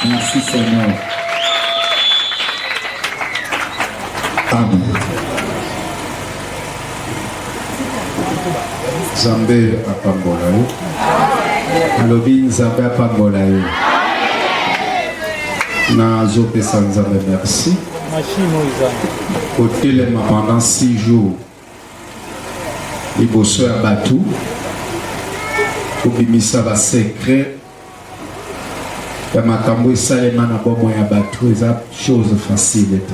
Merci Seigneur. Amen. Nzambe apambola yo. Alobi Nzambe apambola yo. Nazopesa Nzambe merci. Kotelema pendant 6 jours. Liboso ya batu. Kobimisa ba secret. Ya makambo esalema na bomo ya batu eza chose facile te.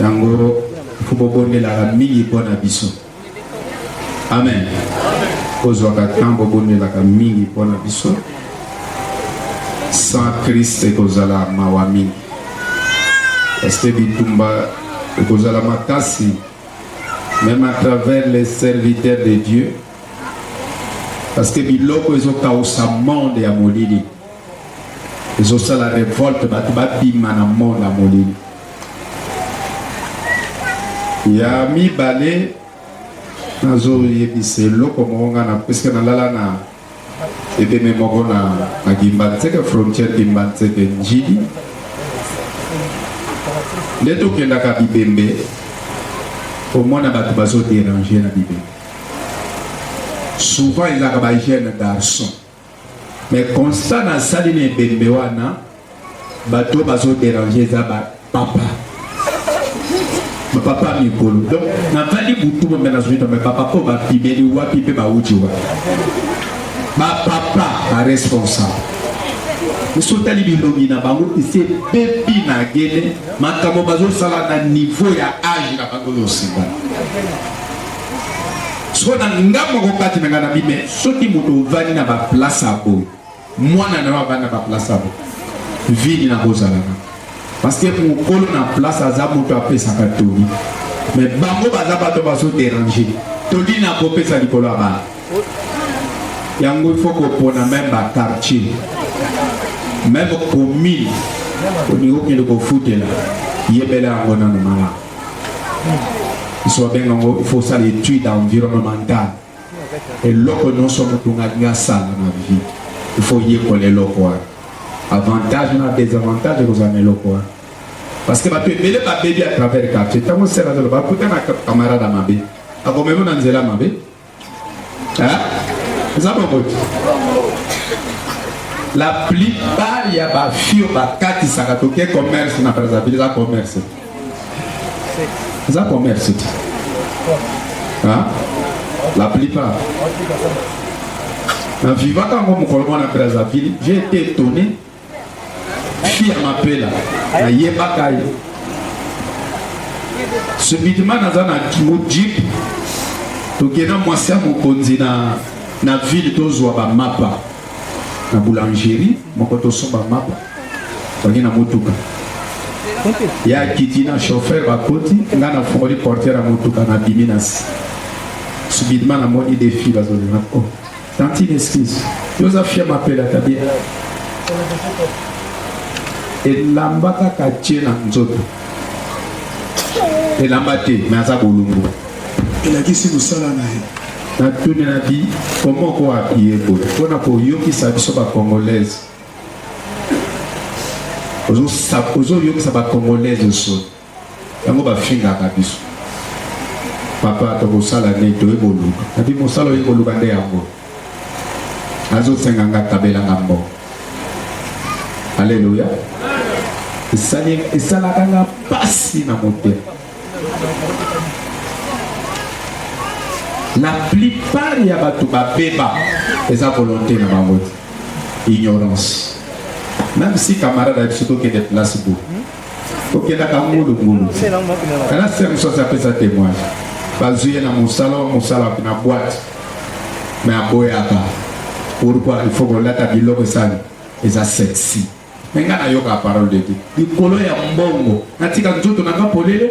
Yango fobobondelaka mingi mpona biso. Amen. Kozwaka ntango bobondelaka mingi mpona biso. Sans Christ ekozala mawa mingi. Parce que bitumba ekozala makasi. Même à travers les serviteurs de Dieu. Parce que biloko ezokausa monde ya molili. Ezosala révolte batu babima na monde ya molili. Ya mibale nazo yebise loko monga na puisque nalala na ebeme moko na Gimbantseke frontière Gimbantseke njidi. Leto kendaka bibembe au moins batu bazo déranger na bibembe. Souvent il y a des jeunes garçons. Mais constant dans salle ne bembe wana bato bazo déranger za papa. Ma papa mi bolo. Donc na vali butu mo mena zuita mais papa ko ba pibeli wa pipe ba uji wa. Ba papa ba responsable. Musotali bilongi na bango ise bebi na gele makamo bazo sala na niveau ya âge na bango osimba. So na ngamo ko kati na ngana bime soki muto vani na ba place abo mwana na ba na ba place abo vini na bozala na parce que pour kolo na place aza muto apesa ka toli mais bango baza bato baso déranger toli na ko pesa likolo aba yango il faut ko pona même ba quartier même commune au niveau que le foutela yebela ngona na mala. Il faut ça l'étude environnementale. Et l'autre non sommes tout à ça dans la vie. Il faut y connaître l'autre. Avantage, on a des avantages et vous en avez l'autre. Parce que tu peux mêler ma bébé à travers le quartier. Tu as serré le bas, tu as un camarade à ma bébé. À combien vous n'avez pas ma bébé? Hein? C'est ça mon pote. La plupart, il y a des filles qui sont en commerce, on a par exemple des commerces. Ça commerce. Hein? La plupart. En vivant quand on me à Brazzaville, j'ai été étonné. Fille m'appelle là. Yebakaï. Subitement dans un jeep, tu as moi ça mon konzi na ville tozwa ba mapa. Na boulangerie, mon koto so ba mapa. Tu na motuka. Ya kitina chauffeur à côté, là na fongoli porteur à motuka na biminas. Subitement na moni des filles à zone. Oh, tanti excuse. Yosa fille m'appelle à tabia. Et lambaka kache na nzoto. Et lambate mais asa bolungu. Il a dit si vous sala na. Na tuni na bi comment ko appuyer ko. Kona ko yoki sa biso ba congolaise. Ozo yoki sa ba congolaise so. Yango ba finga kabiso. Papa to sala ne to eboluka. Na bi mosala eboluka nde yango. Azo senga ngakabela ngambo. Alléluia. Et ça la passe na moté. La plupart ya batu ba beba eza volonté na bango. Ignorance. Même si camarade a surtout que des places beau. OK na ngulu ngulu. Kana c'est ça ça peut ça témoignage. Bazuye na musala na boîte. Mais à boyaka. Pourquoi il faut qu'on la biloko sana. Eza sexy. Menga na yoka parole de Dieu. Likolo ya mbongo. Natika nzoto nanga polele.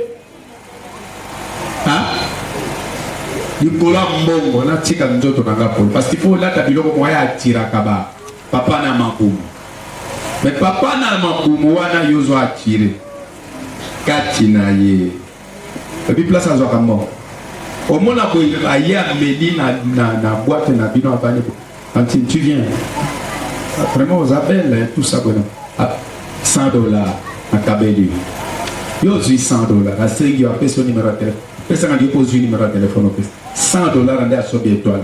Hein? Likolo ya mbongo natika nzoto nanga polele. Parce qu'il faut la biloko moya atira kaba. Papa na makumu. Mais papa na makumu wana yozo atire. Kati na ye. Et puis place azo kambo. Au mona ko aye ameli na boîte na bino abani. Quand tu viens Vraiment, aux appels, tout ça, 100 $ à Kabeli. Yo, 100 $. À 5, il y a son numéro de téléphone. Personne n'a dit pose un numéro de téléphone. 100 $ en a sauvé étoile.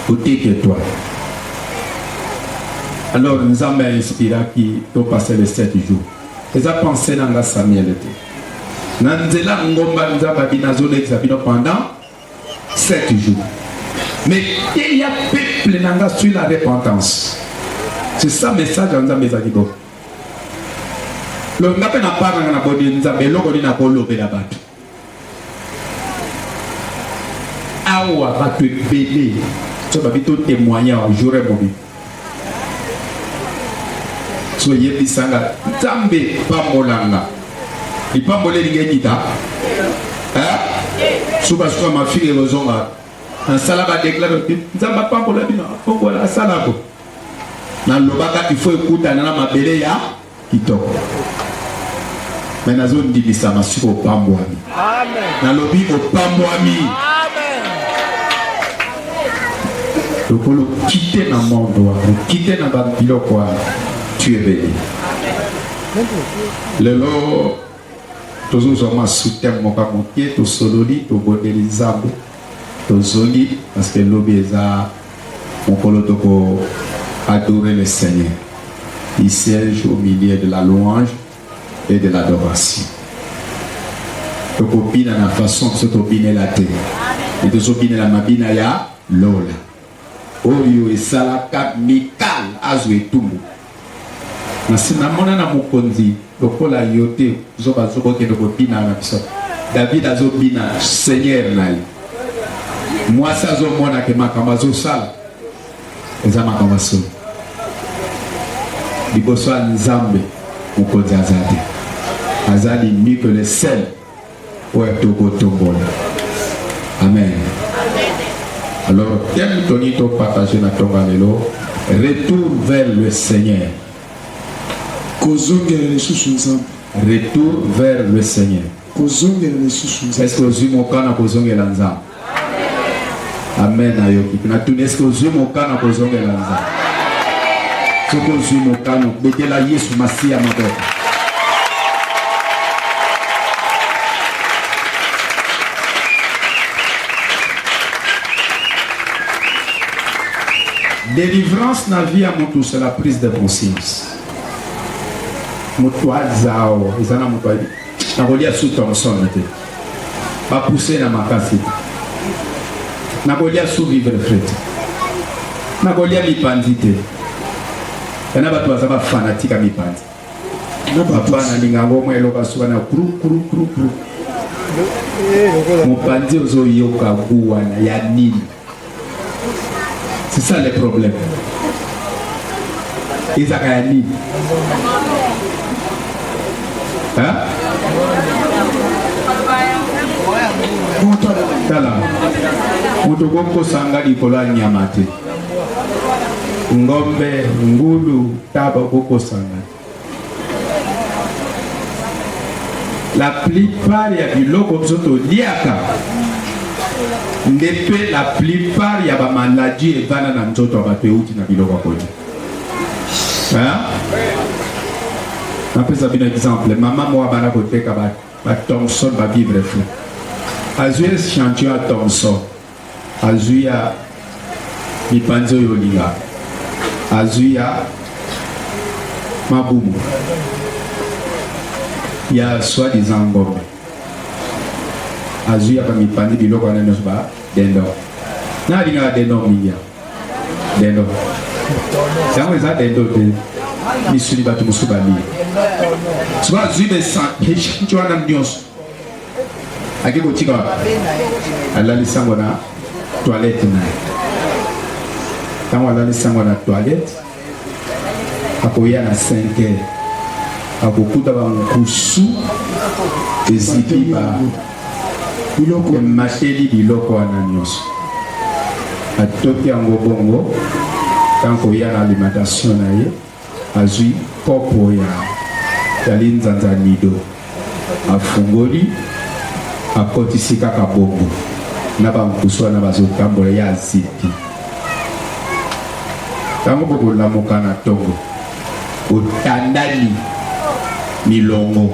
Au tic étoile. Alors, nous avons inspiré qui ont passé les 7 jours. Ils ont pensé dans la Samuel. Nous avons pendant 7 jours. Mais il y a peuple sur la repentance. C'est ça le message que nous avons dit. Le n'a pas parlé dans la bonne nous avons l'ogoni na kolobe la batte. Awa va te belé. Tu vas vite témoigner au jour et mobi. Soyez bisanga. Tambe pambolanga. Il pambole l'ingénita. Hein? Souba ma fille et rozonga. Un salaba déclare nzamba pambola bina. Voilà salabo. Na lobaka il faut écouter na mabele ya kitoko. Mais na zone dibisa masuko pambwami. Amen. Na lobi o pambwami. Amen. Donc le quitter dans mon doigt, quitter dans le biloko, tu es béni. Le lot, toujours ma soutien mon pamotier, to sololi, to bodelizabu, to zoli, parce que l'obéza, mon colotoko adorer le Seigneur. Il siège au milieu de la louange et de l'adoration. To copine à la façon de se topiner la terre. Et de s'opiner la mabina ya lola. Oyo esalaka mikal azwe tumu. Na sinamona na mukonzi lokola yote zoba zobo ke do bina na biso. David azobina Seigneur nayi. Moi ça zo mona ke makamba zo sala. Eza makamba so. Liboso nzambe mukonzi azade. Azali mieux que le sel. Ouais toko tombola. Amen. Alors, quel tonito partagé na tongalelo, retour vers le Seigneur. Retour vers le Seigneur. Est-ce que vous avez un kozongela nzambe? Amen ayoki. Est-ce que vous avez un kozongela nzambe? Ce que vous avez un betela Yesu Masia maboko. Délivrance na vie à mon c'est la prise de conscience. Motoa zao, izana motoa. Na kolia sous Thomson était. Pas pousser na makasi. Na kolia sous vivre frette. Na kolia mipandite. Kana batu bazaba fanatique à mipandi. Na papa na lingango mo eloka suka na kru. Mopandi ozo yoka kuwa na ya nini. C'est ça le problème. Isakayani. Hein? Tala. Mutogoko sanga likola nyamate. Ngombe, ngulu, taba koko sanga. La plupart y a du logo soto liaka. Ndepe la plupart il y a des maladies et vana na nzoto abapeuti na biloko kodi. Hein? On peut ça un exemple. Maman moi bana koteka ba Thomson ba vivre fou. Azuya chantier à Thomson. Azuya mipanzo yolinga. Azuya mabumu. Il y a soi-disant ngombe. Azuya pa mipandi biloko na nyonso ba dendo. Na linga dendo miya. Dendo. Zango eza dendo te. Misuli batu musuba li. Soba azuya san heshincho na nyonso. Akiko tika. Alali sango na toilette na. Tango alali sango na toilette. Akoya na 5 heures. Akokuta ba nkusu. Ezipi ba biloko macheli biloko wana nyonso atoki yango bongo tanko ya na alimentation na ye azwi kopo ya linzanza nido afungoli akotisi kaka bongo na bankusu wana bazotambola ya zipi Tango boko la mokana tongo. Otandani milongo.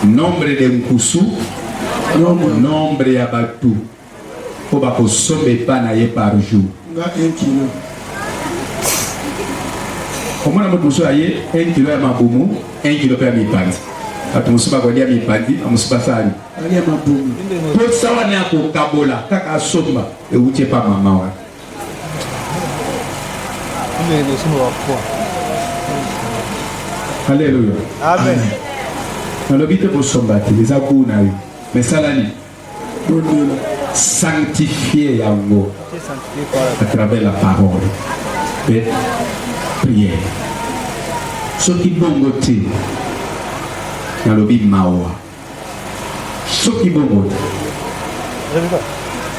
Nombre de mkusu. Nombre ya batu. Pour bako sombe panaye par jour. Nga 1 kilo. Comment on peut dire 1 kilo ya mabumu, 1 kilo ya mipandi. Atumusuba kwa dia mipandi, amusuba sali. Ali ya mabumu. Pour sawa na ko kabola, kaka somba e uche pa mama wa. Alléluia. Amen. Nalobite pour somba ti les abuna wi. Mais salani sanctifier yango à travers la parole et prière. Ce qui bongo ti nalobi mawa. Ce qui bongo.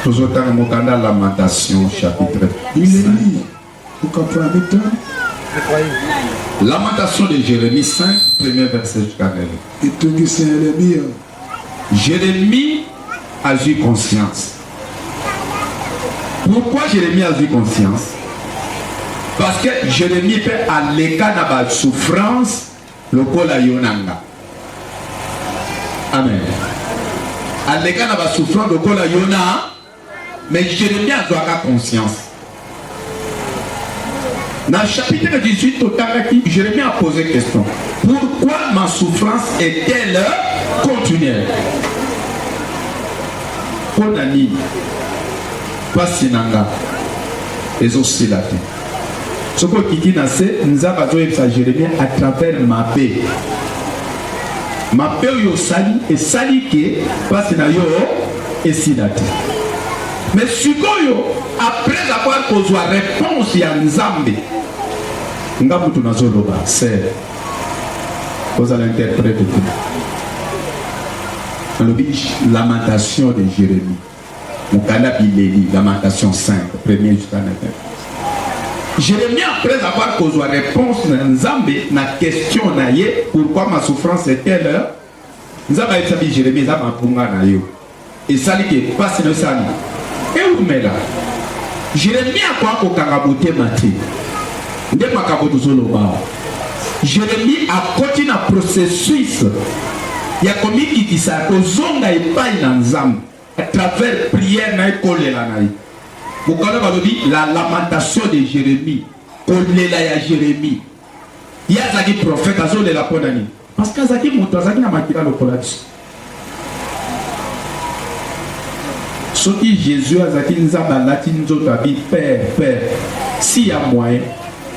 Nous autant mokanda Lamentation chapitre 5. Lamentation de Jérémie 5, premier verset jusqu'à 9. Jérémie a eu conscience. Pourquoi Jérémie a eu conscience? Parce que Jérémie fait à l'écart de la souffrance, le col à Yonanga. Amen. À l'écart de la souffrance, le col à Yonanga, mais Jérémie a eu conscience. Dans le chapitre 18, Jérémie a posé question. Pourquoi ma souffrance est-elle continuelle? Konani, Pasinanga, et aussi la vie. Ce que qui n'a c'est, nous avons Jérémie à travers ma paix. Ma paix yo sali et sali que Pasinayo et Sidati. Mais Sugoyo, après avoir posé la réponse à Nzambe, Ngabutu Nazoloba, c'est vous allez interpréter Lamentation de Jérémie. Mukanda Bileli, Lamentation 5, premier jusqu'à 9. Jérémie, après avoir posé la réponse à Nzambe, na question naye, pourquoi ma souffrance est-elle? Nzambe a dit Jérémie, Nzambe a punga na yo. Et ça dit que passe le sali. Et où met là? Jérémie a quoi au Karaboté Maté? Jérémie a continué le processus. Il y a comme qui dit ça, que zonga et pas dans Zam à travers prière na école la naï. Vous connaissez la lamentation de Jérémie, kolela ya Jérémie. Il y a zaki prophète azole la ponani. Parce que zaki moto zaki na makila le collapse. Ce qui Jésus a zaki nzamba latin zoto abi père si y a moyen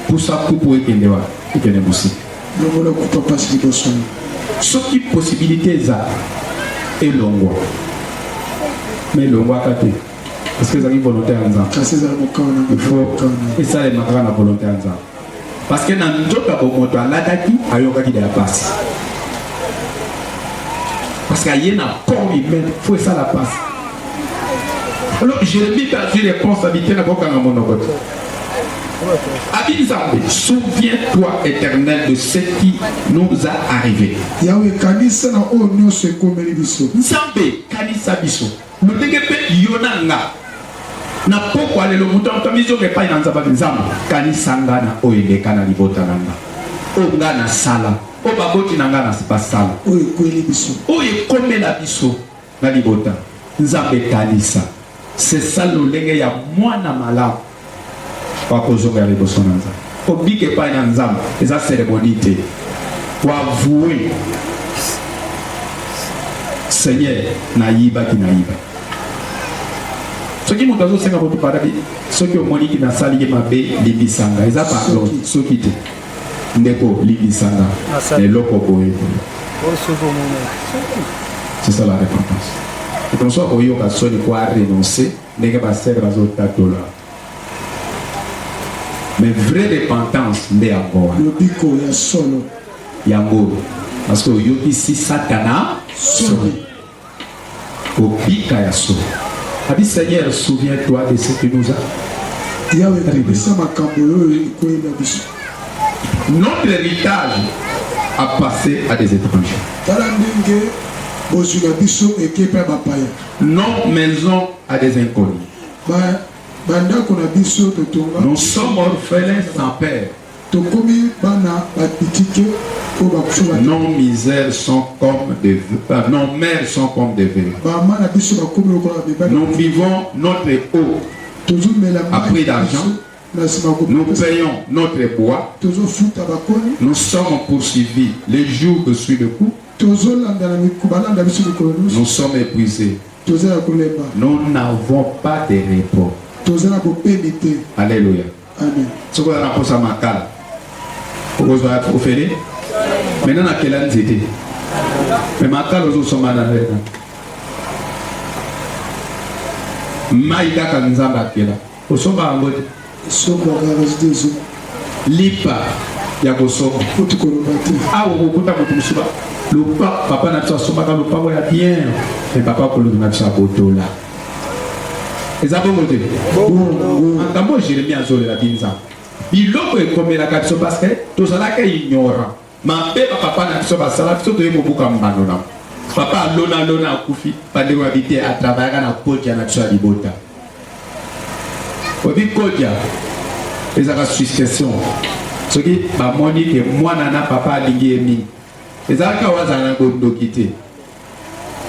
pour ça pour ekendewa ekene musi. Le coup pas si possible. Ce qui possibilité ça est longue. Mais longue à côté. Parce que ça arrive volontaire en ça. Il faut et ça les mettra en volontaire en ça. Parce que dans d'autres moto là daki ayoka qui de la passe. Parce qu'il y a un corps humain, il faut ça la passe. Alors Jérémie a eu responsabilité dans mon côté. Abinzambe, souviens-toi éternel de ce qui nous a arrivé. Yahweh kanisa na onyo se komeli biso. Nzambe kanisa biso. Mutegepe yonanga. Na poko alelo mutamta mizo ke pai na nzamba nzamba kanisa ngana oyeleka na libota nanga. Onga na sala. O baboti nanga na sala. Oye kweli biso. Oye komela biso na libota. Nzambe kanisa. C'est ça le lenge ya mwana malamu. Wakozonga liboso na Nzambe. Obike pa na Nzambe, eza cérémonie te. Pour avouer Seigneur nayiba ki nayiba. Soki moto azosenga moto parabi, soki omoni ki nasali ki mabe libisanga, eza pardon, soki te. Ndeko libisanga, eloko boye. C'est ça la repentance. Et comme ça, il y a soli quoi renoncer, n'est pas servir aux autres $. Mais vraie repentance, n'est encore. Le bico ya solo. Yango, parce que yoki si Satana soli. Au bika ya soli. Abi Seigneur, souviens-toi de ce que nous a. Yahweh kabisa makambo yoyo ikoyela biso. Notre héritage a passé à des étrangers. Tala ndenge bozula biso ekepe bapaya. Nos maisons à des inconnus. Ba bandako na biso totonga Nous sommes orphelins sans père. tokomi bana batitike po bakufa Nos misères sont comme des nos mères sont comme des veuves. bama na biso bakomi lokola mibali Nous vivons notre eau tozomela à prix d'argent. na nsima Nous payons notre bois. tozofuta bakoni Nous sommes poursuivis les jours que suit le coup. tozolanda na balanda biso mikolo nyonso Nous sommes épuisés. toza na kolemba Nous n'avons pas de repos. toza na bopemi te. Alléluia. Amen. Ce qu'on a pour ça makala. Vous avez offert. Maintenant, à quelle année c'était? Mais makala aux autres sont malades. Maïda kanzamba kela. Osomba angote. Somo garage des eaux. Lipa ya kosomba. Faut te colombater. Ah, vous kuta mutumsuba. Le papa n'a pas somba quand le papa est bien. Mais papa pour le n'a pas boto là. Et ça bon côté. Bon. Entamo Jérémie azole la binza. Biloko e comme la katso parce que tout ça là que ignorant. Ma papa n'a pas sala tout to mobuka mbano. Papa lona kufi pande wa bité à travailler na koja na tswa libota. Obi koja. Ezaka succession. Ce qui ba moni que moi nana papa alingi emi. Ezaka wazana gondo kité.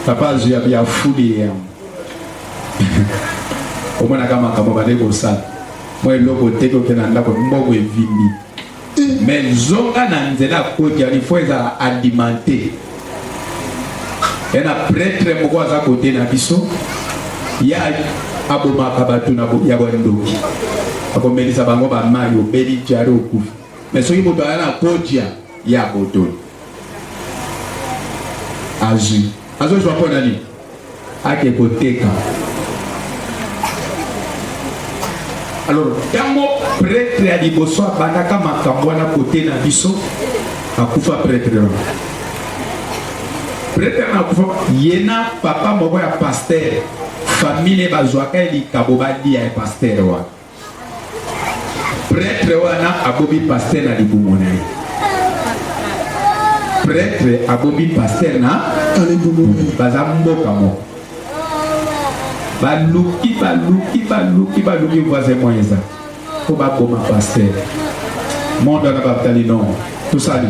Papa zuya bia fuli yam. Omona kama kama bale ko sala. Moi loko teko kena ndako mbogo evimbi. Mais zonga na nzela koja il faut ezala alimenter. Et na prêtre moko aza côté na biso ya abomaka bato na ya bondoki akomelisa bango bamai obeli jari okufi mais soki moto aya na koja ya botoni azozwa mpo na nini ake koteka. Alors ntango prêtre ya liboso abandaka makambo wana kote na biso akufa prêtre wana prêtre na kufa yena papa moko ya pasteur famille bazwaka likabo balia ya pasteur wana prêtre wana abobi pasteur na libumu na ye prêtre abobi pasteur na libumu baza mboka moko baluki voisin moyeza po bakoma pasteur monde na batali non tout ça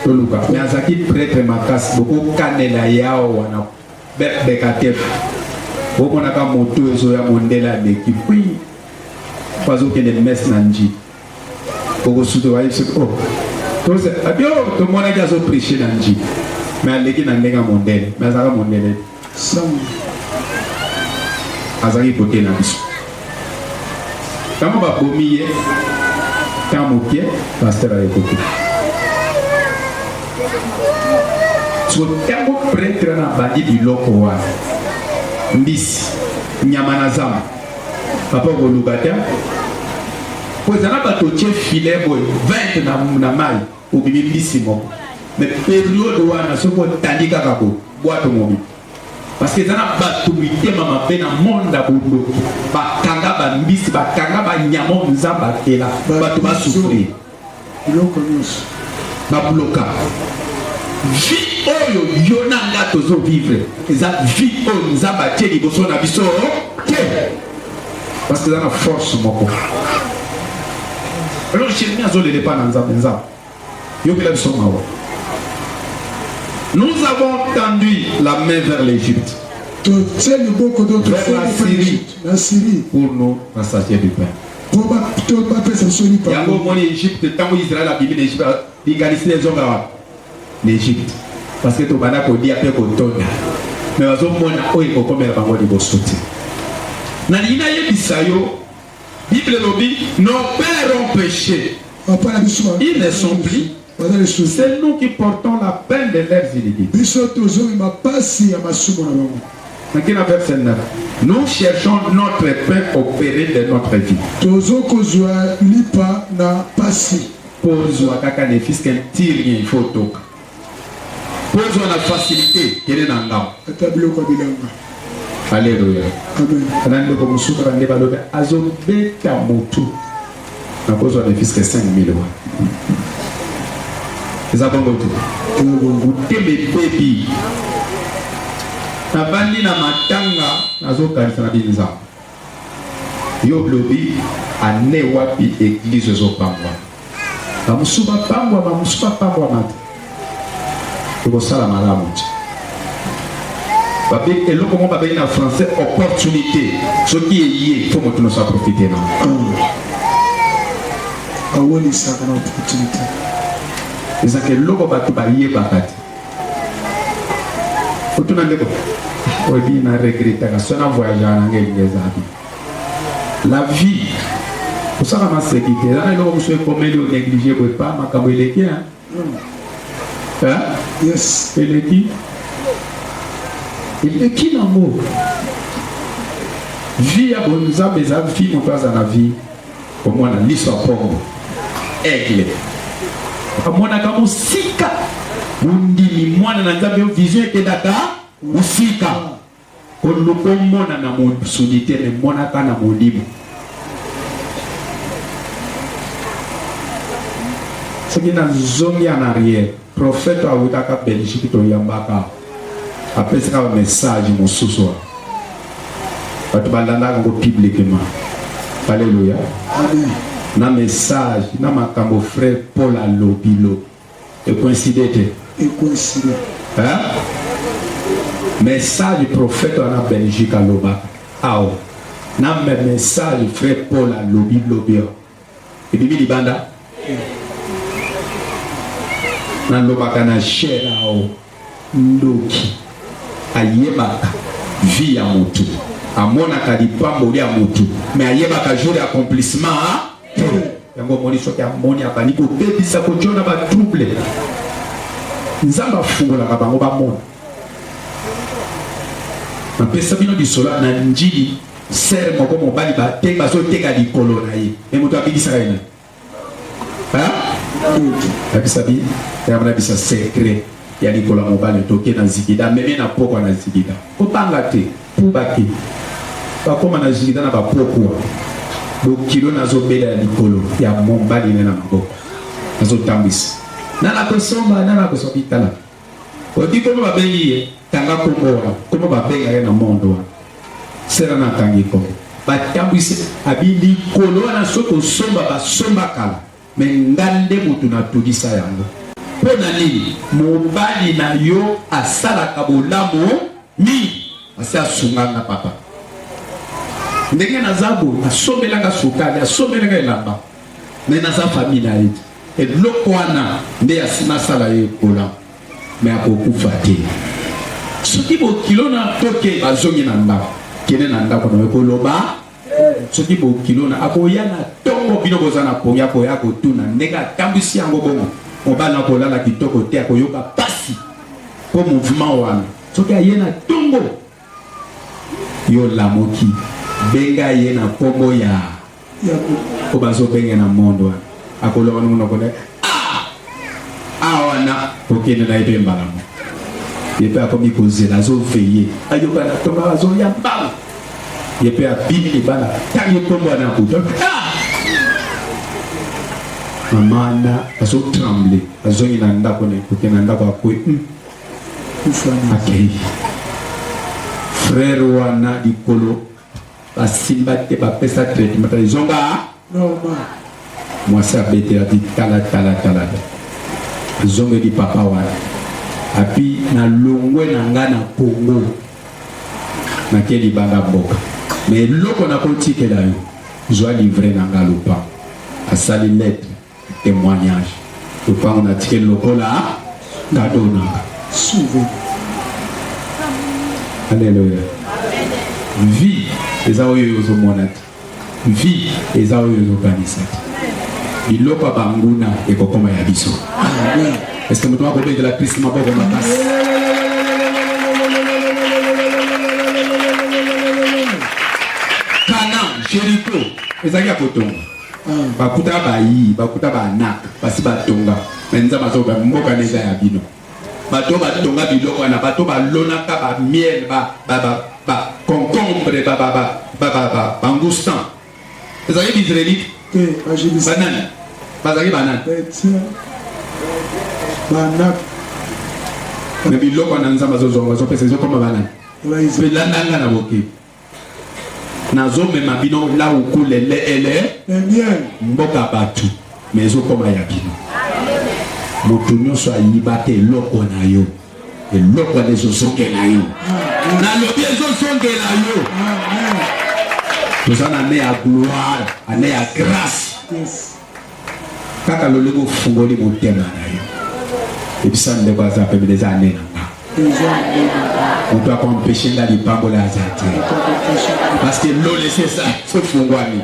toluka mais azaki prêtre makasi bokokanela yao wana bekatefu bomonaka moto ezoya mondele aleki pui bazokende mese na nji bokosuto bayebisi abio tomonaki azopreche na nji mais aleki na ndenge mondele mais azaka mondele azaki kote na biso ntango babomi ye ntango moke paster ayekote so ntango prêtre na bandi biloko wana mbisi nyama na zamba papa koluka te po ezala bato tie filet boye 20 na mai obimi mbisi moko mais periode wana soki otandi kaka boye bwato mobi parce que ezala bato mitema mabe na monde bondo bakanga bambisi bakanga banyama nzamba akela bato basouffrir biloko nyonso babloka vie oyo yo na nga tozovivre eza vie oyo nzambe atie liboso na biso te parce que eza na force moko alors Jérémie azolele pa na nzambe yokela biso mawa. Nous avons tendu la main vers l'Égypte, vers la Syrie, pour nous rassasier du pain. Yango moni Égypte, tant Israël a bimé l'Égypte, il gagne les hommes l'Égypte. Parce que tu vas dire qu'il y a peu de temps. Mais les hommes ont eu beaucoup de temps de bossoter. Dans l'Ina Yebisayo, Bible dit, nos pères ont péché. Ils ne sont plus. C'est nous qui portons la peine de leurs iniquités. Dans verset 9, nous cherchons notre pain opéré de notre vie. Pour Zouakaka, les fils qu'un tirien, il faut tout. Pour la facilité, qu'il est dans l'âme. Alléluia. Amen. Comme souffre en développé, azobeta motu. Na cause des fils que 5000 euros. Les abonnés. Vous t'aimez baby. Na bandi na matanga nazo kanisa na binza. yo lobi ane wapi église ezopangwa bamusuba pangwa mata ekosala malamu te babe eloko mo babengi na français opportunité soki eye fo moto nyonso aprofite na awolisaka na opportunité ezaka eloko bato bayebaka te otuna ndeko oyebi na regretaka so na voyagaka nange elingi ezabi la vie osaka maseki te eza na eloko mosu ekomeli onéglige boye pa makambo eleki yes eleki nango vie ya bonzambe eza vie moto aza na vie omwana liso ya pongo aigle amonaka mosika bundimi mwana na nzambe yo vision ekendaka mosika koluka omona na mosuni te emonaka na molimo soki nazongi en arrière prophète awutaka belgique toyambaka apesaka bamessage mosusu bato balandaka yango publiquement alleluya na message na makambo frère Paul alobilo ekoincide te message prophète wana belgique alobaka awa na message frère Paul alobilo ebimi libanda nalobaka na chair ao ndoki ayebaka vie ya motu amonaka lipamboli ya motu me ayebaka jour ya accomplissement yango moni soki amoni abandi kobebisa kotiona batrouble nzambe afungolaka bango bamona napesa bino lisolo na njili sere moko mobali bazoteka likolo na ye me moto abikisaka ye nabisabi yabisa secret ya likolo ya mobali toke na zikida meme na pokwa na zikida kobanga te pubaki bakoma na zikida na bapokwa bokilo nazobela ya likolo ya mobali ne na maboko nazotambwisa nana kosomba itala odi komo babengi ye tanga komboa komo babenga ye na mondo wana sera na tangi ko batambwisa abili kolo wana soki osomba basomba kala me ngande motu natolisa yango mpo na nini mobali na yo asalaka bolamu mingi asi asunganga papa ndenge naza boye asombelanga sukali asombelanga elamba me naza fami na ye eloko wana nde nasala ye bolamu me akokufa te soki bokilo na toke bazongi na ndako kende na ndako na yo koloba soki bokilo na akoya na tongo bino boza na pongi akoya kotuna ndenge atambwisi yango bongo mobali akolala kitoko te akoyoka pasi po mouvement wana soki aye na tongo yo lamoki benga ye na kombo ya po bazobenga na mondo wana akoloba nongonokone wana okende na ye mpe mbalamu ye mpe akomi kozela azoveye ayoka na tongo azoya mbangu ye mpe abimi libala tangi kombo wana kuto mamana azo tremble azongi na ndako na ekoke na ndako akwe akei frère wana likolo basimba te bapesa traitement ezonga mwasi abetela ti tala azongeli papa wana api nalongwe na nga na Congo nake libanda mboka me eloko nakotikela yo zwa livre na nga lopango asali lettre témoignage lopango natikeli lokola ngado nanga alleluya vie eza oyo ozomona te vie eza oyo ozokanisa te biloko ya banguna ekokoma ya biso est-ce que moto akobengela Kristo maboko makasi Kana Jericho ezaki ya kotonga bakuta bayi bakuta banak basi batonga menza bazoba mboka neza ya bino bato batonga biloko wana bato balonaka ba miel ba concombre ba angustan ezaki israélite banane bazaki banane banak me biloko wana nzambe azozonga azopesa ezokoma banane mpe landanga na boke nazomema bino là où coule le lait et Le miel. mboka batu mais ezokoma ya bino moto nyonso ayiba te eloko na yo eloko ezozongela yo nalobi ezozongela yo toza na ne ya gloire ane ya grâce Yes. kaka lolenge ofungoli motema na yo ebisa ndeko aza pembeni eza ane na nga moto akompeshe nga lipambola aza te parce que lolese esa sofungwami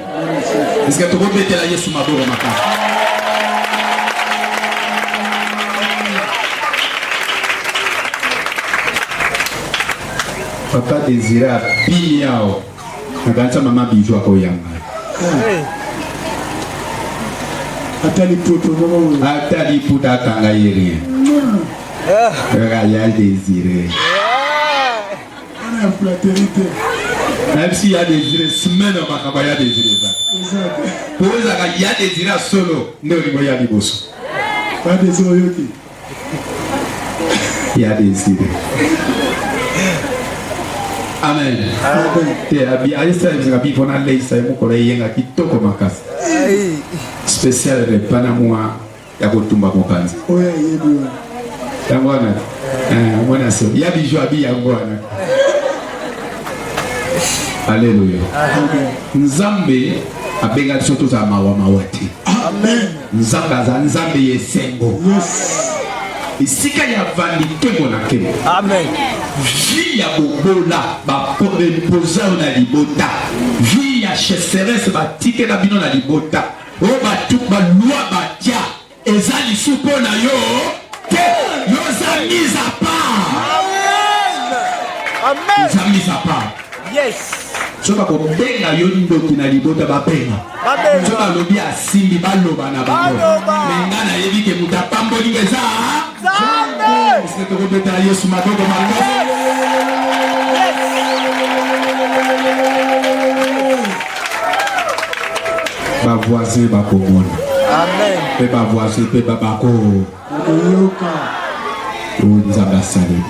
eske tokobetela yesu maboko makasi papa désiré apili yao nakanisa mama bijo akoyanga Atali poto mama. ata liputa akanga ye rien kaka ya désiré Ana fraternité. même si ya désiré semaine makambo ya désiré ba Exact. po ezaka ya désiré solo nde olingo ya liboso Pas des oyoki. ya désiré amen Amen. te abi alisabisinga bipo na leisa ye mokolo eyenga kitoko makasi spécial repas na mwa ya kotumba mopanzi Oya yebiwa. yango wana omona so ya bijo abi yango wana alleluya Amen. nzambe abenga biso tozala mawa te Amen. nzambe aza nzambe yesengo Yes. esika ya vandi nkembo na nkembo Amen. vi ya bobola bapoza yo na libota vi ya cheserese batikela bino na libota oyo balwa batya eza lisu mpo na yo te yo oza mise à part Amen. eza mise à part Yes. so bakobenga yo ndoki na libota babenga Babenga. so balobi asimbi baloba na bango Baloba. me nga nayebi ke moto apambolinga eza Amen. esike tokobetela yesu maboko makasi bavoisin bakomona Amen. mpe bavoisin mpe babako Oyoka. oyo nzambe asaleli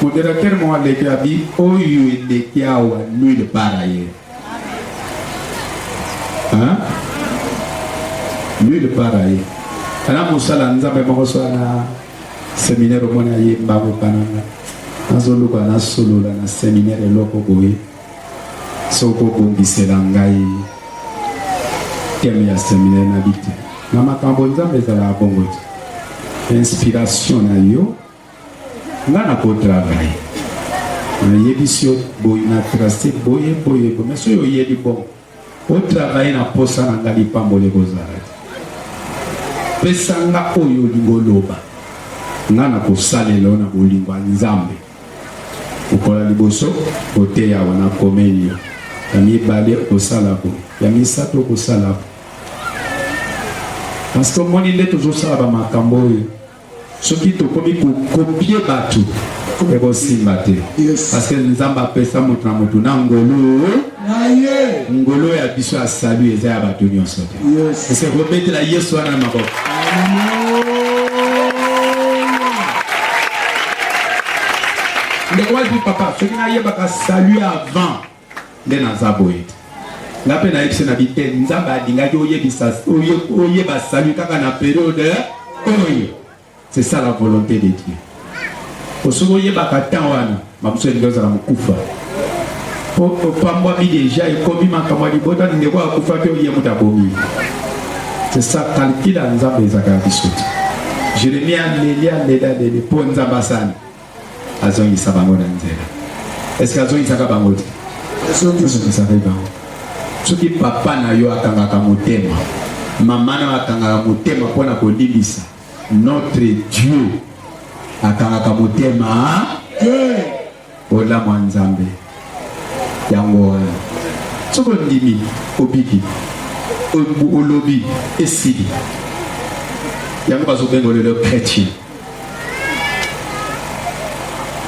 modérateur mo aleki abi oyo eleki awa nuile para ye nuile para ye ana mosala nzambe moko so na séminaire omoni ayemba kopananga nazoluka nasolola na séminaire eloko boye soki obongisela ngai teme ya séminaire na bite na makambo nzambe ezalaka bongo te inspiration na yo nga na kotravaille nayebisi yo boye na trace boye mais soki oyebi bon otravaille na posa na nga lipamboli ekozala te pesa nga oyo olingi oloba nga na kosalela yo na bolingo ya nzambe okola liboso oteya awa na komeli yo ya mibale okosala boye ya misato okosala boye parce que omoni nde tozosala bamakambo oyo soki tokomi kokopie bato ekosimba te Yes. parce que nzambe apesa moto na moto na ngolo Naye. ngolo ya biso ya salu eza ya bato nyonso te Yes. ese kobetela yesu wana na maboko ndeko wapi papa soki nayebaka salu avant nde naza boye te nga mpe nayebisi na bite nzambe alingaki oyeba salu kaka na periode oyo c'est ça la volonté de Dieu osoki oyebaka temps wana mamoso elingi ozala mokufa opambwami deja ekomi makambo ya libota ndeko akufa mpe oye moto abomi c'est ça calcule ya nzambe ezaka ya biso te jérémie aleli mpo nzambe asani azongisa bango na nzela estce azongisaka bango te azongisaka bango soki papa na yo akangaka motema mama na yo akangaka motema mpona kolimbisa notre Dieu akangaka motema olamwa nzambe yango wana soki ondimi obiki olobi esili yango bazobenga lelo chrétien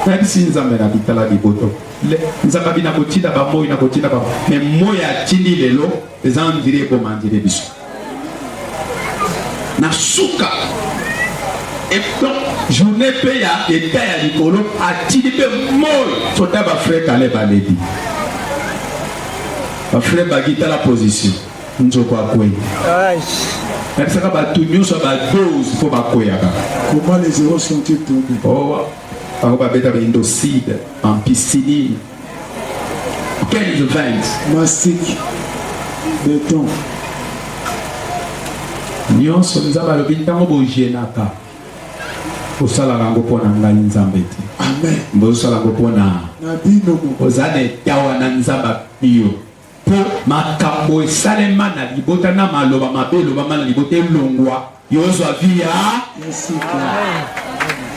nayebisi nzambe na bitala liboto nzambe abi na kotinda bamoi na kotinda bamo me moi atindi lelo eza ndiri eboma ndiri biso na suka donc journée pe ya eta ya likolo atili pe moi sota ba frère kale baledi ba frère bagita la position nzoko akwe parce que ba tunyo so ba dose faut ba koyaka. Comment les héros sont-ils tombés? Oh on va mettre indocide ampicilline 15-20 mastic béton nyonso nzambe alobi ntango bojenaka osalaka yango mpo na ngai nzambe te. amen bozosala yango mpo na bino moko oza na etawa na nzambe bio mpo makambo esalema na libota na maloba mabe elobama na libota elongwa yo ozwa vi ya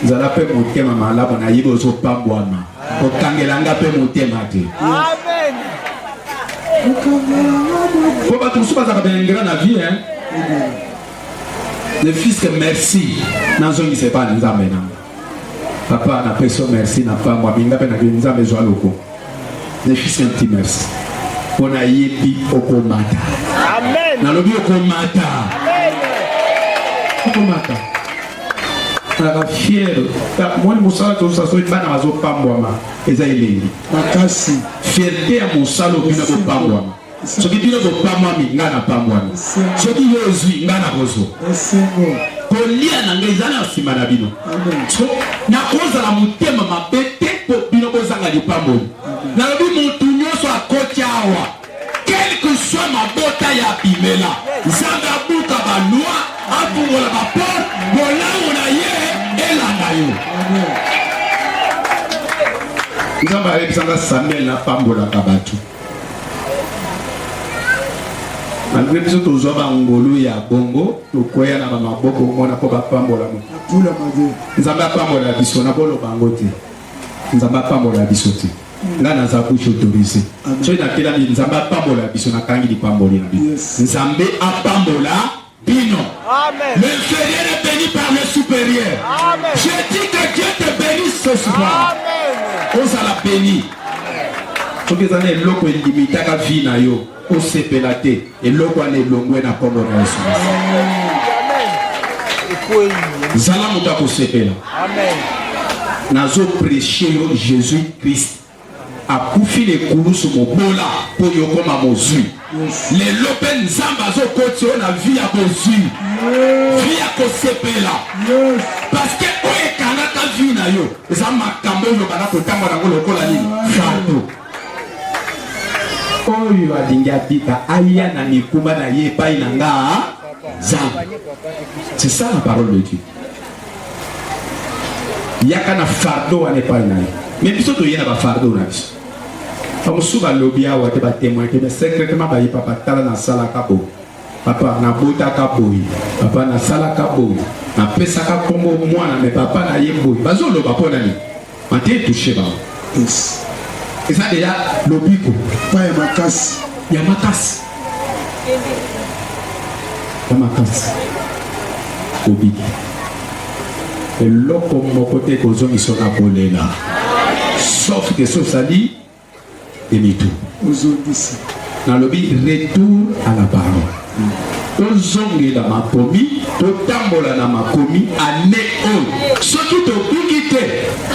nzala mpe motema malamu nayebi ozopambwama okangelanga mpe motema te. mpo bato mosusu bazalaka bengira na vie le fils que merci nazongisa epa na nzambe nanga papa na peso merci na pambwa minga mpe na bie nzambe ezwa loko le fils que nti merci mpo nayebi okomata nalobi okomata alaka fiere mwani mosala tozosa soki bana bazopambwama eza elengi makasi fierté ya mosala obino bopambwama soki bino bopambwami nga na pambwami soki yo ozwi nga na kozwa esengo kolia na ngai eza na nsima na bino nakozala motema mabe te mpo bino bozanga lipamboli nalobi motu nyonso akoti awa quelque soit mabota ya bimela nzambe abuka balwa afungola baporte bolango na ye elanda yo nzambe ayebisanga samuel napambolaka bato malgré biso tozwa bangolu ya bongo tokwea na bamaboko mona mpo bapambola nzambe apambola biso na boloba yango te nzambe apambola biso te nga naza bouche autorisé soki nakelami nzambe apambola biso nakangi lipamboli na bino nzambe apambola bino. L'inférieur est béni par le supérieur. Je dis que Dieu te bénisse ce soir. Ozala béni. soki eza na eloko elimitaka vi na yo osepela te eloko wana elongwe na kombo na Yesu. Zala moto akosepela. Nazo prêcher yo Jésus Christ akufi lekulusu mobola po yokoma mozwi. Lelo pe nzamba azokoti yo na vi ya bozwi, vi ya kosepela. Parce que oyo ekangaka vi na yo eza makambo oyo bana kotanga nango lokola nini fardo. Oyo alingi abika aya na mikumba na ye epai na nga Zamba. C'est ça la parole de Dieu. Yaka na fardo wana epai na ye. Mais biso toye na ba fardo na biso. Amusuba lobi awa te ba témoin te mais secrètement ba papa tala na sala kabo. Papa na bota kabo. Papa na sala kabo. Na pesa ka kombo mwana mais papa na yembo. Bazo loba pona ni. Mate touché ba. Yes. Et ça déjà lobiko. Pas ya makasi. Ya makasi. Ya makasi. Lobiki. Et loko moko te kozongi sona kolela. Sauf que ce sali et tout. Dans le but, retour à la parole. Tozongi la makomi, totambola na makomi, ane on. Ce qui te piquite,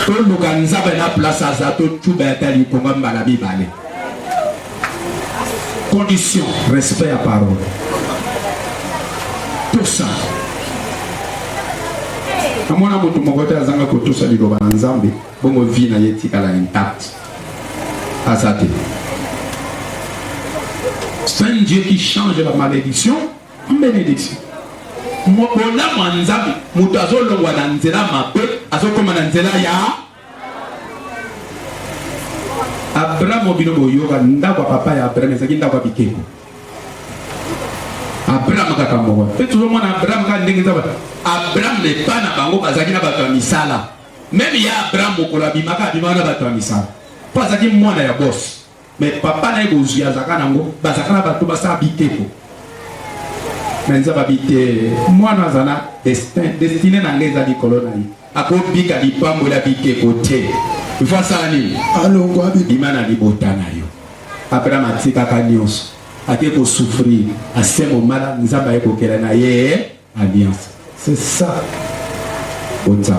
tolukanza na place à zato, tu bêtali pour m'embala bibale. Condition, respect à parole. Tout ça. Amona moto mokote azanga kotosa liloba na Nzambe, bongo vie na yetika la intact. Azate. C'est un Dieu qui change la malédiction en bénédiction. Moi, on a mon Nzambe, moutazo longwa na nzela mabe, azo koma na nzela ya Abraham obino boyoka ndako papa ya Abraham ezaki ndako bikeko. Abraham kaka moko. Pe toujours mon Abraham ka ndenge nzaba. Abraham ne pas na bango bazaki na bato ya misala. Même ya Abraham mokola bimaka bimana bato ya misala. Pas aki mwana ya boss. Mais papa na ego zuya zaka nango bazaka na bato basa biteko. Mais nzaba bite mwana zana destiné na ngeza di kolona yi. Ako bika di pambo la biteko te. Ifa sani. Alongo abi imana libota na yo. Abraham atika kanyoso. Ake ko souffrir à ce moment-là nzaba eko kela na ye alliance. C'est ça. Bonza.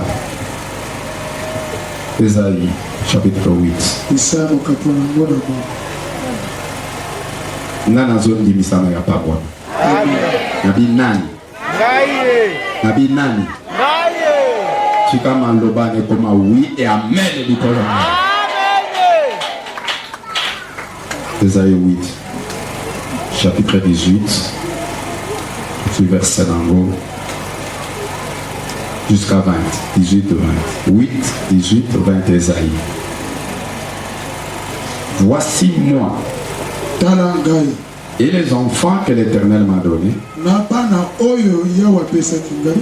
Esaïe, chapitre 8. Isaya mokapo yango na mo. Nana zone di misana ya pabwa. Nabi nani? Nabi nani? Chika mandoba ne koma oui et amen bikola. Esaïe 8, chapitre 18, verset d'ango jusqu'à 20, 18, 20. 8, 18, 20 Esaïe. Voici moi Tala ngai. et les enfants que l'Éternel m'a donnés. Na bana oyo yawa pesaki ngai.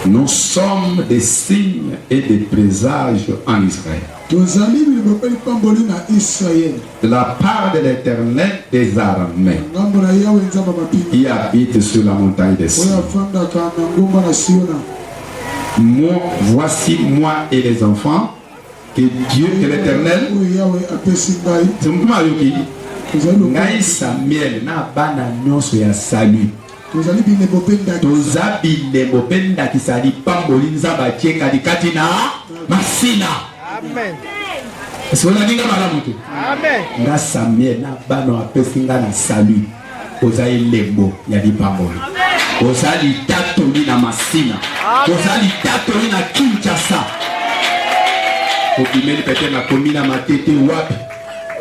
Nous sommes des signes et des présages en Israël. Tozali bilibopeli pamboli na Israël. De la part de l'Éternel des armées, Ngambo na yawe nzamba mapinga. qui habite sur la montagne des Oyo Sion. afandaka na ngomba na Siona. Voici moi et les enfants que Dieu, que l'Éternel, Oyo yawe apesi ngai. c'est mon yoki. Tozali Ngai Samuel na bana nyonso ya salut. Tozali bilibopeli ndaki. Toza bilemo penda kisali pamboli nzamba tieka dikati na masina. Amen. Est-ce que vous avez dit Amen. nga Samuel na bana apesi nga na salut. Oza elembo ya dipamboli. Oza litatoli na masina. Oza litatoli na Kinshasa. Okimeli pete na komi na matete wapi.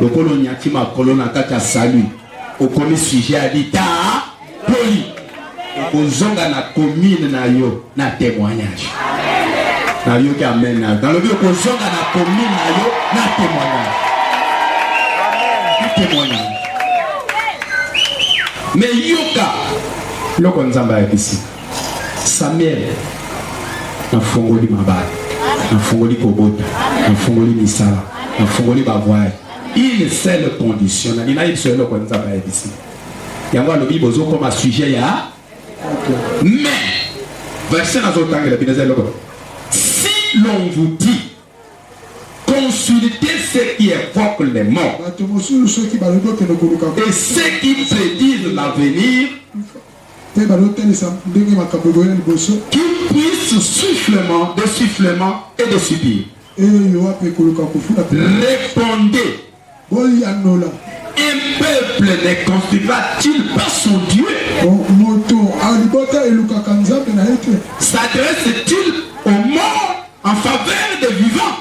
Lokolo nyati makolo na kati ya salut. Okomi sujet ya lita poli. Okozonga na commune na yo na témoignage. Na yo ki amen na. Dans le bio okozonga na commune na yo na témoignage. Na témoignage. Mais yoka loko nzamba ya bisi. Samuel na fongoli mabali. Na fongoli kobota. Na fongoli misala. Na fongoli bavoye. Une seule condition. Na nina une seule loko nzamba ya bisi. Yango alobi bozo comme sujet ya. Mais, verset dans autant que si l'on vous dit, consultez ceux qui évoquent les morts et ceux qui prédisent l'avenir, qui puissent soufflement, de sifflement et de subir. Répondez. Un peuple ne construira-t-il pas son Dieu? S'adresse-t-il aux morts en faveur des vivants?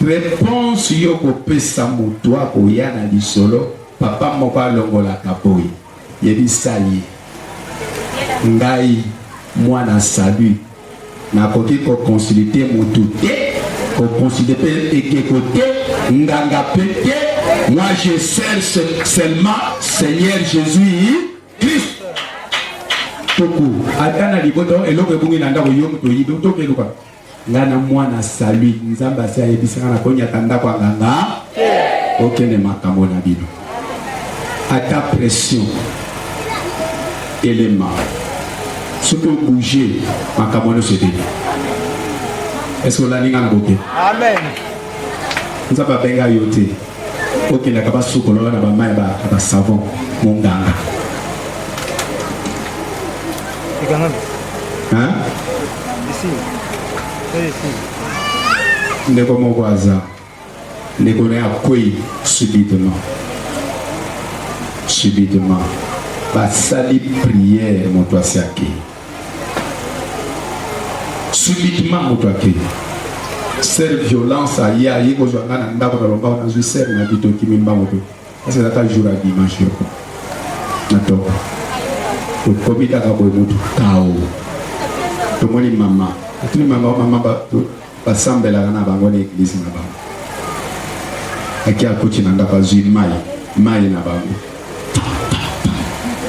Réponse yoko pesa mutua koyana lisolo papa moko alongola kaboy yebisali ngai mwana salut nakoki ko consulter mutu te ko consulter ekekote nganga pete. Moi je sers seulement Seigneur Jésus Christ. Toku atana liboto eloko ebungi na ndako yo muto yido toke luka ngana mwana salut nzamba sia yebisanga na konya tanda kwa nganga okene makambo na bino ata pression élément surtout bouger makambo no sete. Est-ce que la linga na boke? Amen. Nzamba benga yote okenda kaba sukolo na ba mai ba savon monganga. Hein? Ici. Ici. Ndeko moko aza ndeko na akoi subitement basali prière moto asiaki subitement moto ake ser violence aya yiko zwanga na ndako na lomba na zwi ser na bito kimimba moto parce que ta jour à dimanche yoko na to to komita ka boy moto kao to moni mama atuni mama ba sambela na bango na église na bango aki akoti na ndako zwi mai na bango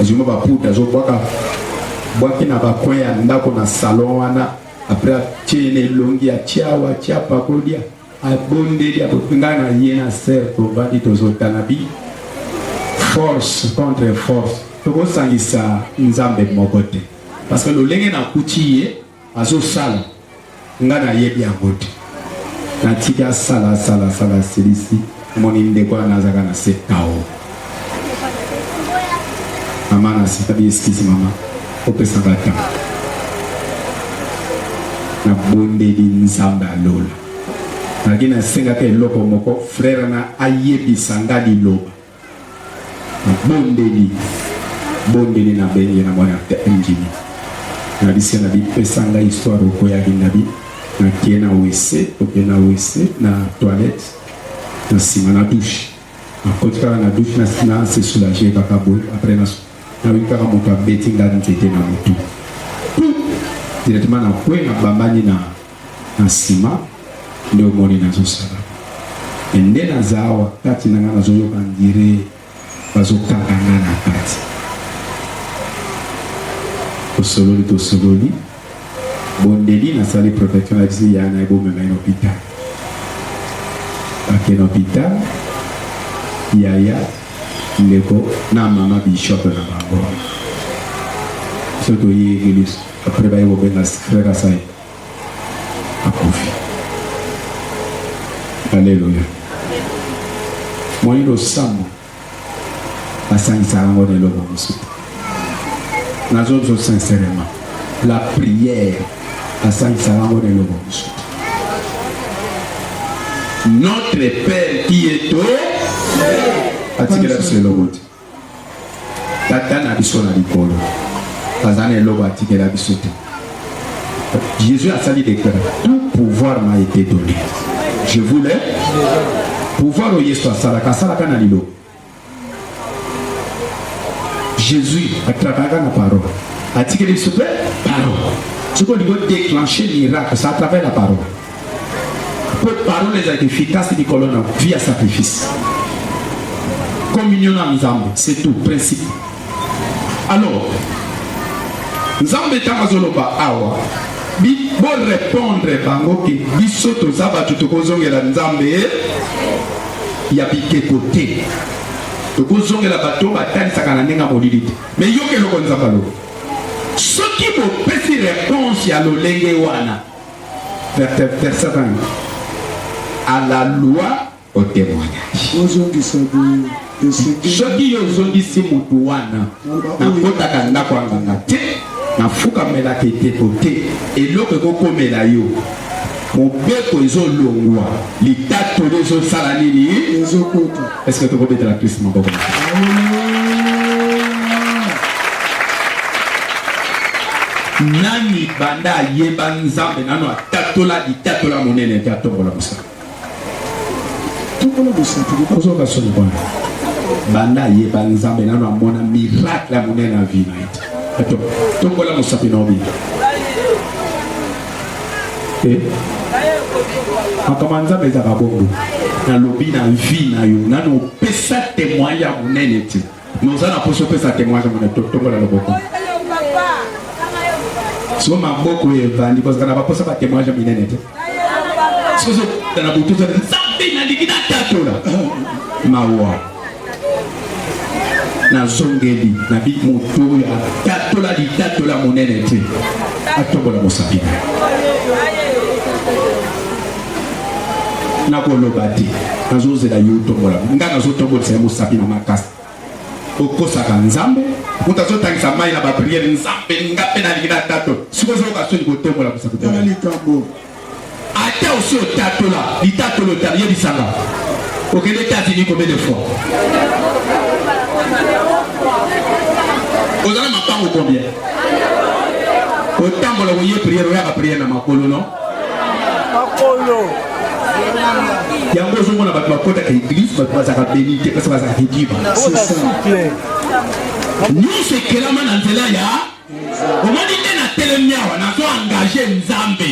azuma ba puta zo bwaki na ba koya ndako na salon wana après tiene longi ya chiawa chiapa kodia abonde ya kupingana yena ser to vadi to zotana bi force contre force to ko sangisa nzambe mokote parce que lo lenge na kuchiye azo sala ngana yebi angote na tika sala silisi moni ndeko anazaka na sekao mama na sitabi excuse mama opesa bata na bondeli nzambe alola nalaki nasengaka eloko moko frère na ayebisanga liloba na bondeli na benye na mwana ngimi na bisi na bipesa ngai histoire okoyaki na bi nakie na wc okee na wc na toilette na nsima na douche nakoti kaka na douche na se soulage kaka boye après nayoki kaka moto abeti nga nzete na motu directement na kwe na bambani na nsima nde omoni nazosala nde naza awa kati na nga nazoyoka ndire bazokanga nga na kati tosololi bondeli nasali protection na biso yana ebomema na hôpital ake na hôpital yaya ndeko na mama bishop na bango so toye église après baye bobenga frère asai akufi alléluia moyindo sambo asangisaka ngo na eloko mosusu nazozo sincèrement la prière asangisaka ngo na eloko mosusu notre Père qui est au atikela biso eloko te tata na biso na likolo aza na eloko atikela biso te Jésus a sali déclaré tout pouvoir m'a été donné je voulais pouvoir au yesu asalaka na lilo Jésus atrakaka na parole atikeli biso pe parole siko lingo déclencher miracle ça à travers la parole pour parole est efficace likolo na vie à sacrifice communion na nzambe c'est tout principe alors nzambe ntango azoloba awa bo répondre bango ke biso toza bato tokozongela nzambe ya bikeko te tokozongela bato batanisaka na ndenge ya molili te mais yoka eloko nzambe aloba soki bopesi réponse ya lolenge wana verset 20 à la loi au témoignage soki yo ozongisi motu wana nakotaka ndako ya nganga te nafukamelaka eteko te eloko ekokomela yo mobeko ezolongwa litatoli ezosala nini est-ce que tokobetela Kristo maboko nani banda ayeba nzambe nano atatola litatola monene te atombola mosaka ozoka soni bwana banda ayeba nzambe nano amona miracle ya monene na vie na ye tombola mosapi na obi makama nzambe ezaka bongo nalobi na vie na yo nano opesa témoigne ya monene te noza na poso opesa témoigne ya monene tombola loboko siko maboko evandi parce que na baposa ba témoigne ya monene te siko na butu za nzambe na ndiki na tatola mawa na zongeli na bi moto ya tatola di tatola monene te atombola mosapi na koloba te nazozela yo tombola nga nazotombolisa mosapi na makasi okosaka nzambe mutu azotangisa mai na bapriere nzambe nga mpe nalingi na tatola siko ozoyoka soni kotombola mosapi te ata osi otatola litatolo te yebisanga okende États-Unis combien de fois ozala mapango combien otambola koye priere oyaka priere na makolo non yango ozomona bato bakotaka église bato bazaka béni te kasi bazaka kidiba nyonso ekelama na nzela ya omoni nde na telemi awa nazo engage nzambe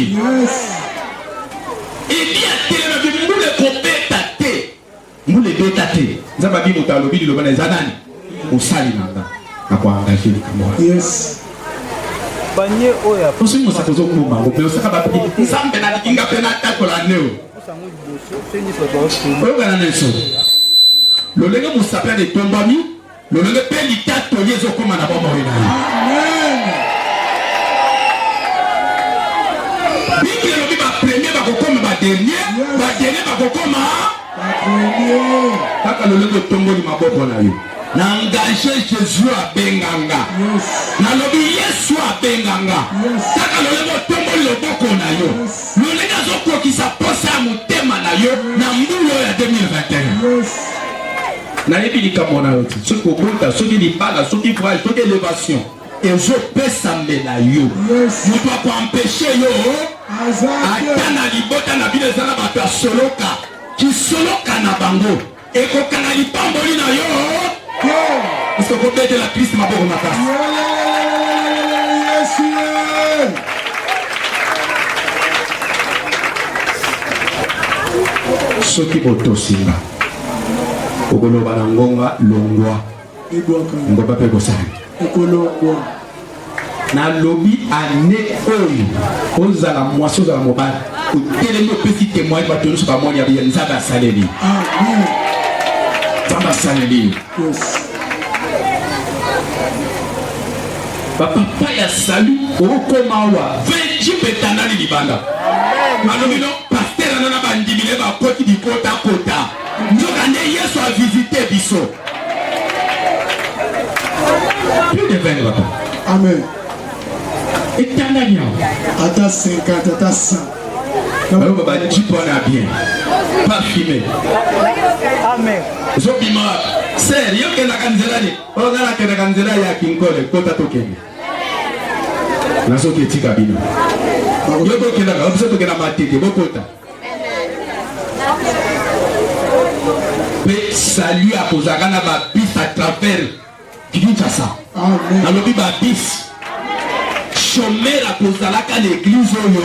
ebi atelema bi mbula ekobeta te mbula ebeta te nzambe abi moto alobi liloba na eza nani osali nanga nakoengage likambo osoki mosaka ozokoma ngo mpe osaka bapi nzambe nalikinga mpe natakola neo oyokana neso lolenge mosapi ane etombami lolenge mpe litatoli ezokoma na bomoi na ye mingi elobi bapremier bakokoma badernier badernier bakokoma kaka lolenge otongoli maboko na yo na engagé Jésus à Benganga. Na lobi Yesu à Benganga. Taka lolebo tombo loboko na yo. Lolega zoko ki sa posa mutema na yo na mbulo ya 2021. Na yebi likamona yo. Soki okonta, soki libala, soki courage, soki élévation. Et je peux s'amener là yo. Nous doit pas empêcher yo. Atana libota na bile zala bato soloka. Qui soloka na bango. Et ko kana lipamboli na yo. Est-ce que vous pouvez la Christ ma bonne matin? Ce qui est aussi là. Okolo banangonga longwa. Ngoba pe kosani. Na lobby année oyo ozala mwasi ozala mobali otelemi opesi témoigne bato nyonso bamoni ya nzambe asaleli. Nzambe asaleli. Papa ya salut okoma wa 20 betanali libanda. Malobi no pasteur anana bandimile ba koti di kota kota. Nzoka nde Yesu a visité biso. Plus de 20 papa. Amen. Et Tanania. Ata 50, ata 100. Alors baba tu prends bien. Pas filmé. Amen. Zobima. Sérieux que la kanzelani. Ogala que la kanzela ya kinkole kota tokeni. Naso ke tika bino. Yoko ke la obso to ke na matete bokota. Pe salut à Kozagana ba bis à travers Kinshasa. Amen. Na lobi ba bis. Chômer à Kozalaka l'église oyo.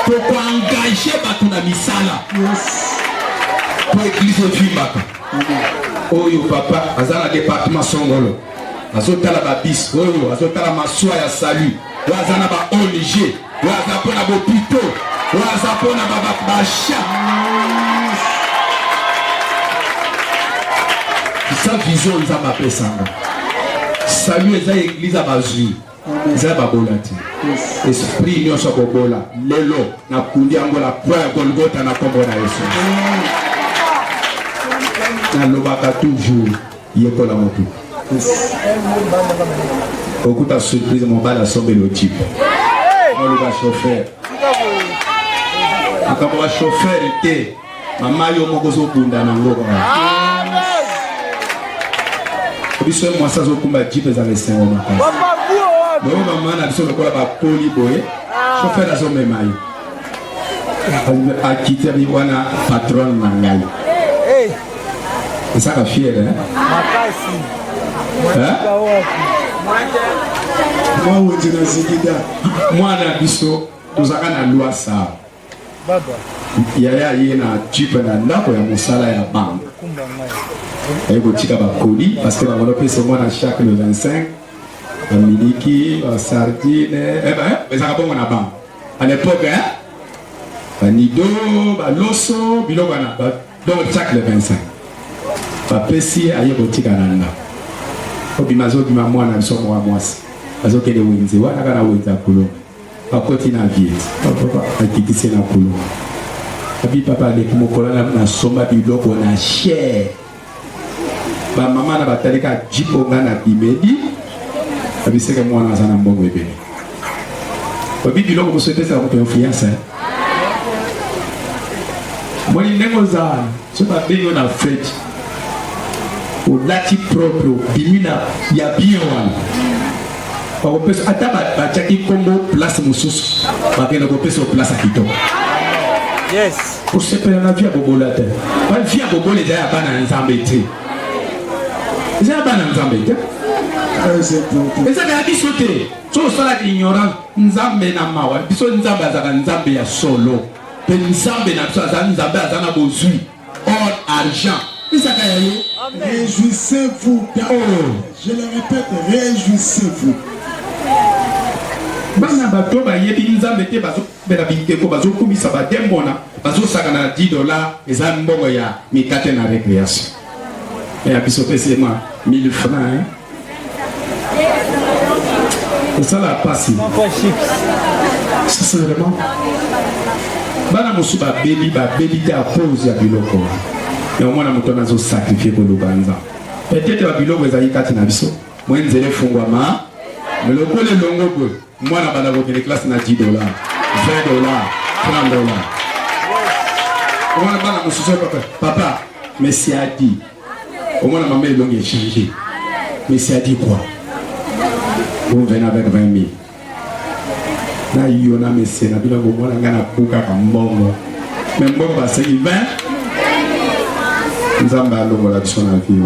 Pour engager bato na misala. Pour église vibaka. Oyo papa azala département Songolo. Azotala ba bis oyo azotala maswa ya salut. Wazana ba ONG. Wazapona bo pito. Wazapona ba cha. Sa vision nzamba pesanga. Salut eza église à bazui. Eza babolati. Esprit nyonso bobola. Lelo na kundi yango la croix ya Golgotha na kombo na Yesu. Na lobaka toujours yekola motu. Okuta surprise mon bala sombe le type. Moi le chauffeur. Akaba chauffeur était mama yo moko zo bunda na ngoko. Biso moi ça zo kumba jipe za lesin o makasi. Bo mama na biso lokola ba poli boye. Chauffeur azo memayi. A quitter bi wana patron na ngai. Ça va fier hein. Makasi. Moi on dit na zigida. Moi na biso tozaka na loi ça. Baba. Yaya yena jipe na ndako ya musala ya banque. Kumba ngai. Et vous tirez ma colis parce que la monopole c'est moi à chaque le 25 la miliki la sardine eh ben mais ça va pas mon banque à l'époque hein la nido la loso biloko na donc chaque le 25 pa pesi aye botika nanda obimazo bima mwana biso mwa mwasi azokende wenze wana kana wenza kulo pakoti na vie papa akitise na kulo abi papa de kimokola na somba biloko na cher ba mama na batalika jiponga na bimedi abiseke mwana sana mbongo ebele obi biloko bosete sa ko influence moi ndenge za so ba benyo na fête au lati propre bimina ya bien wana ko pesa ata ba chaki kombo place mususu ba kena ko pesa place kitoko. Yes. Pour se faire la vie à bobola te ba vie à bobola ya bana nzambe te. Eza bana nzambe te. Eza ka biso te. So sala ignorant nzambe na mawa. Biso nzambe azaka nzambe ya solo. Pe nzambe na biso azaka nzambe azana bozui. Or argent. Eza ka yo. Réjouissez-vous. Je le répète, réjouissez-vous. Bana bato ba yebi nzambe te bazo bela bikeko bazo kumisa ba dembona bazo saka na $10 eza mbongo ya mikate na récréation. Et à Bissopé, c'est moi, 1000 francs. Hein? Et ça la passe. Ça c'est vraiment. Bana musu ba baby te à pause ya biloko. Et au moins, on a sacrifié pour le banza. Peut-être que vous avez dit que moi, je vais faire mais le coup de longo, moi, je vais classe na $10, $20, $30. Au moins, papa, Messie a dit. Au moins, ma mère est changé. Messie a dit quoi? Vous venez avec 20 000. Na yona Messie, na bila gomo na ngana kuka kambongo. Mais bon, bah c'est 20. Nous avons allons la vie.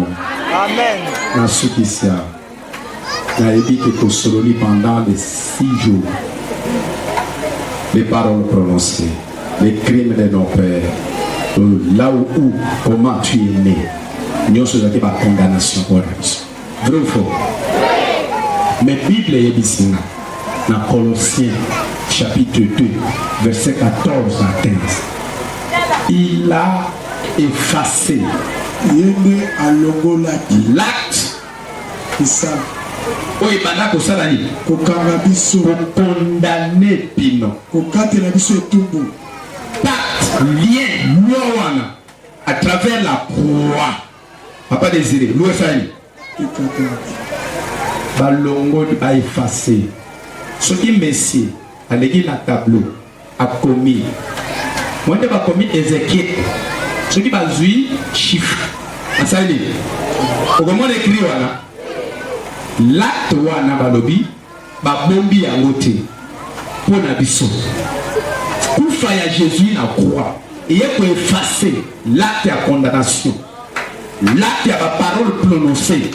Amen. Na soukisia. Na ébi que Kosololi pendant les 6 jours. Les paroles prononcées, les crimes de nos pères, là où, comment tu es né. Nous sommes pas condamnation pour la vie. Vrai ou faux? Mais la Bible est ici. Dans Colossiens chapitre 2, verset 14 à 15. Il a effacé l'acte oyo ebanda kosala nini kokanga biso kokondane bino kokatela biso etumbu pacte lien loi wana à travers la croix papa désiré loi esali balongoli baefface soki Messie aleki na tableau akomi mwende bakomi Ézéchiel soki bazwi chiffre asali nini okomona écrit wana l'acte wana balobi babombi yango te mpona biso kufa ya Jésus na croix eye koefface l'acte ya condamnation l'acte ya baparole prononcée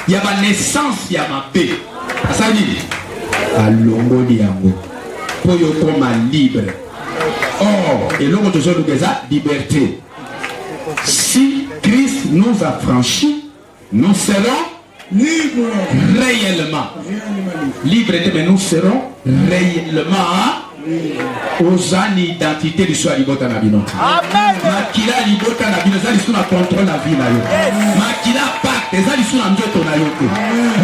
ya naissance ya mabe asali alongoli yango po yo koma libre. Or eloko tozoluka eza liberté. Si Christ nous a franchis, nous serons libre réellement libre, mais nous serons réellement aux an identité du soir libota na bino. Amen. Makila libota na bino zali suna contrôle la vie na yo. Makila pacte zali suna nzoto na yo te.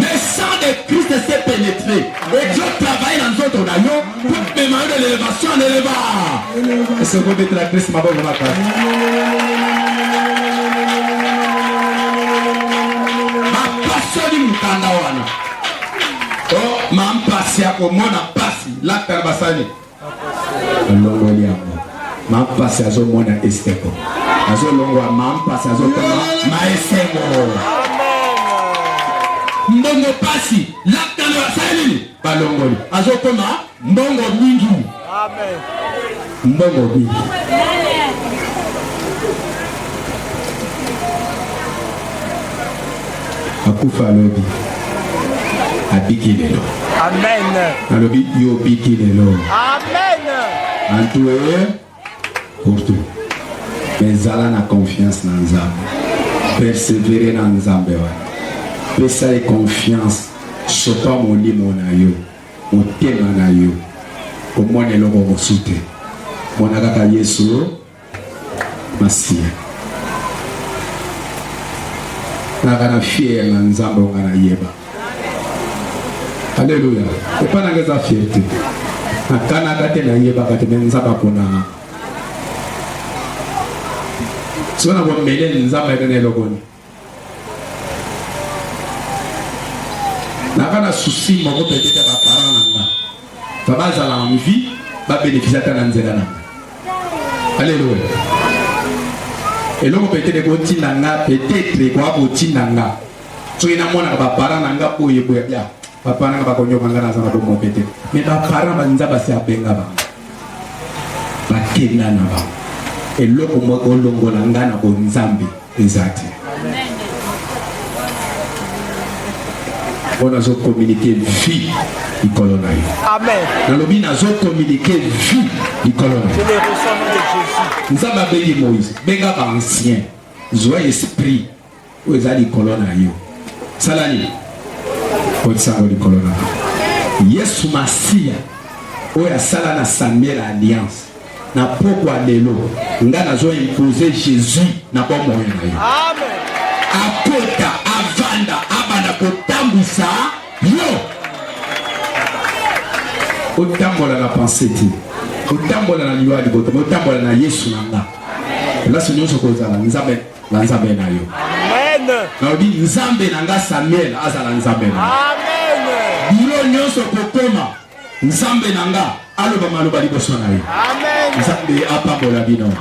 Le sang de Christ s'est pénétré et Dieu travaille dans nzoto na yo pour démarrer de l'élévation en éleva. Et c'est quoi d'être la Christ ma bonne ma carte. Soli mukanda wana oh mampasi yako mona pasi lakta basani longoli yako mampasi azomona esteko azolongwa mampasi azokoma maesengo mbongo pasi lakta basani balongoli azokoma mbongo mingi. Amen. Mbongo mingi akufa alobi abiki lelo. Amen. Alobi yo biki lelo. Amen. En tout et pour tout. Mais zala na confiance na Nzambe. Persévérer na Nzambe wa. Pesa le confiance. Sopa molimo na yo. Motema na yo. Komone loko mosute. Mona kaka Yesu Masia. Nakana fier na Nzambe ngana yeba. Alléluia. Et pas na ngeza fierté. Nakana kate na yeba kate Nzambe pona. Sona bo mele Nzambe kene lokoni. Nakana souci moko peut-être ba parents nanga. Baba za la envie ba bénéficier ta nzela na. Alléluia. Et l'homme peut-être que nanga peut-être quoi boti nanga so ina mona ba parents nanga boye boye ya papa nanga ba konyo manga na sana bomo peut-être mais ba parents banza ba se abenga ba kena na ba et l'homme mo kolongo nanga na bonzambe ezati on a zo communiquer vie ikolonayo. Amen. Dans le bin a zo communiquer vie ikolonayo. Je les ressens de Jésus. Nous avons béni Moïse, benga ba ancien, joie esprit, où est allé ikolonayo. Salani. Pour ça on ikolonayo. Yesu Masia, où est sala na samira alliance. Na pokwa lelo, ngana zo imposer Jésus na ba moyo na yo. Amen. Akota avanda abana kotambisa yo. Otambola la pensée ti. Otambola na liwa liboto, otambola na Yesu nanga. place nyonso kozala nzambe na nzambe na yo. Amen. Naobi nzambe na nga Samuel azala nzambe na. Amen. Bilo nyonso kokoma nzambe na nga aloba maloba liboso na yo. Amen. Nzambe apambola bino.